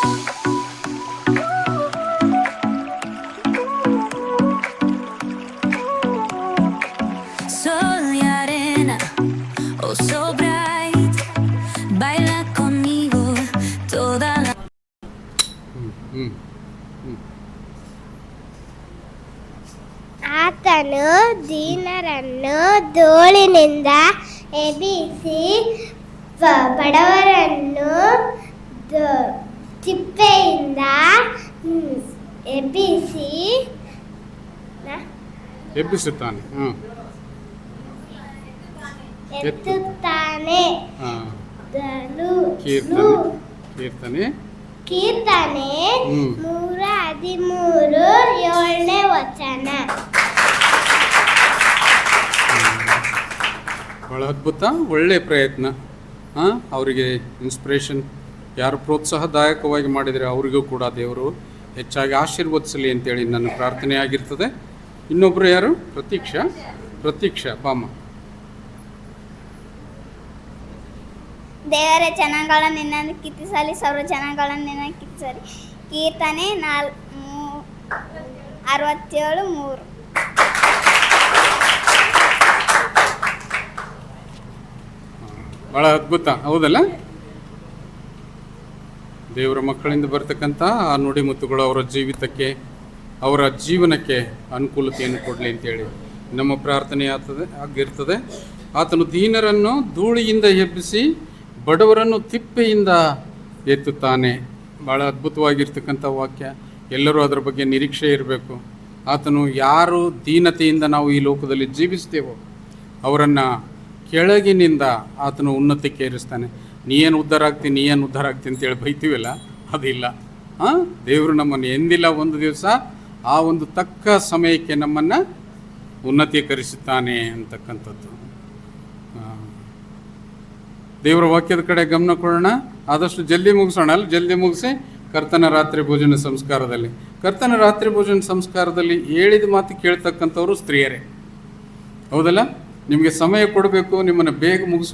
Sol y arena, oh so bright, baila conmigo toda la... ಆತನು ದೀನರನ್ನು ಧೂಳಿನಿಂದ ಎಬ್ಬಿಸಿ ಬಡವರನ್ನು ತಿಪ್ಪೆಯಿಂದ ಎಬ್ಬಿಸಿ ಎಬ್ಬಿಸುತ್ತಾನೆ. ಎತ್ತುತ್ತಾನೆ. ಕೀರ್ತನೆ ಕೀರ್ತನೆ 113 7ನೇ ವಚನ. ಭಾಳ ಅದ್ಭುತ, ಒಳ್ಳೆಯ ಪ್ರಯತ್ನ. ಅವರಿಗೆ ಇನ್ಸ್ಪಿರೇಷನ್ ಯಾರು ಪ್ರೋತ್ಸಾಹದಾಯಕವಾಗಿ ಮಾಡಿದರೆ ಅವರಿಗೂ ಕೂಡ ದೇವರು ಹೆಚ್ಚಾಗಿ ಆಶೀರ್ವದಿಸಲಿ ಅಂತೇಳಿ ನನ್ನ ಪ್ರಾರ್ಥನೆ ಆಗಿರ್ತದೆ. ಇನ್ನೊಬ್ಬರು ಯಾರು? ಪ್ರತೀಕ್ಷಾ ಬಾಮ. ದೇವರ ಜನಗಳನ್ನು ನಿನ್ನನ್ನು ಕೀರ್ತಿಸಲಿ, ಸರ್ವ ಜನಗಳನ್ನು ನಿನ್ನನ್ನು ಕೀರ್ತಿಸಲಿ. ಕೀರ್ತನೆ 67:3. ಭಾಳ ಅದ್ಭುತ, ಹೌದಲ್ಲ? ದೇವರ ಮಕ್ಕಳಿಂದ ಬರ್ತಕ್ಕಂಥ ಆ ನುಡಿಮುತ್ತುಗಳು ಅವರ ಜೀವಿತಕ್ಕೆ, ಅವರ ಜೀವನಕ್ಕೆ ಅನುಕೂಲತೆಯನ್ನು ಕೊಡಲಿ ಅಂತೇಳಿ ನಮ್ಮ ಪ್ರಾರ್ಥನೆ ಆಗಿರ್ತದೆ. ಆತನು ದೀನರನ್ನು ಧೂಳಿಯಿಂದ ಎಬ್ಬಿಸಿ ಬಡವರನ್ನು ತಿಪ್ಪೆಯಿಂದ ಎತ್ತುತ್ತಾನೆ. ಭಾಳ ಅದ್ಭುತವಾಗಿರ್ತಕ್ಕಂಥ ವಾಕ್ಯ. ಎಲ್ಲರೂ ಅದರ ಬಗ್ಗೆ ನಿರೀಕ್ಷೆ ಇರಬೇಕು. ಆತನು ಯಾರು ದೀನತೆಯಿಂದ ನಾವು ಈ ಲೋಕದಲ್ಲಿ ಜೀವಿಸ್ತೇವೋ ಅವರನ್ನು ಕೆಳಗಿನಿಂದ ಆತನು ಉನ್ನತಕ್ಕೆ ಏರಿಸ್ತಾನೆ. ನೀ ಏನು ಉದ್ಧಾರ ಆಗ್ತೀನಿ ಅಂತೇಳಿ ಬೈತೀವಲ್ಲ, ಅದಿಲ್ಲ. ದೇವರು ನಮ್ಮನ್ನು ಎಂದಿಲ್ಲ ಒಂದು ದಿವಸ ಆ ಒಂದು ತಕ್ಕ ಸಮಯಕ್ಕೆ ನಮ್ಮನ್ನು ಉನ್ನತೀಕರಿಸುತ್ತಾನೆ ಅಂತಕ್ಕಂಥದ್ದು. ದೇವರ ವಾಕ್ಯದ ಕಡೆ ಗಮನ ಕೊಡೋಣ. ಆದಷ್ಟು ಜಲ್ದಿ ಮುಗಿಸೋಣ ಅಲ್ಲ, ಜಲ್ದಿ ಮುಗಿಸಿ ಕರ್ತನ ರಾತ್ರಿ ಭೋಜನ ಸಂಸ್ಕಾರದಲ್ಲಿ ಹೇಳಿದ ಮಾತು ಕೇಳ್ತಕ್ಕಂಥವ್ರು ಸ್ತ್ರೀಯರೇ, ಹೌದಲ್ಲ? ನಿಮಗೆ ಸಮಯ ಕೊಡಬೇಕು, ನಿಮ್ಮನ್ನು ಬೇಗ ಮುಗಿಸ್ಬೇಕು.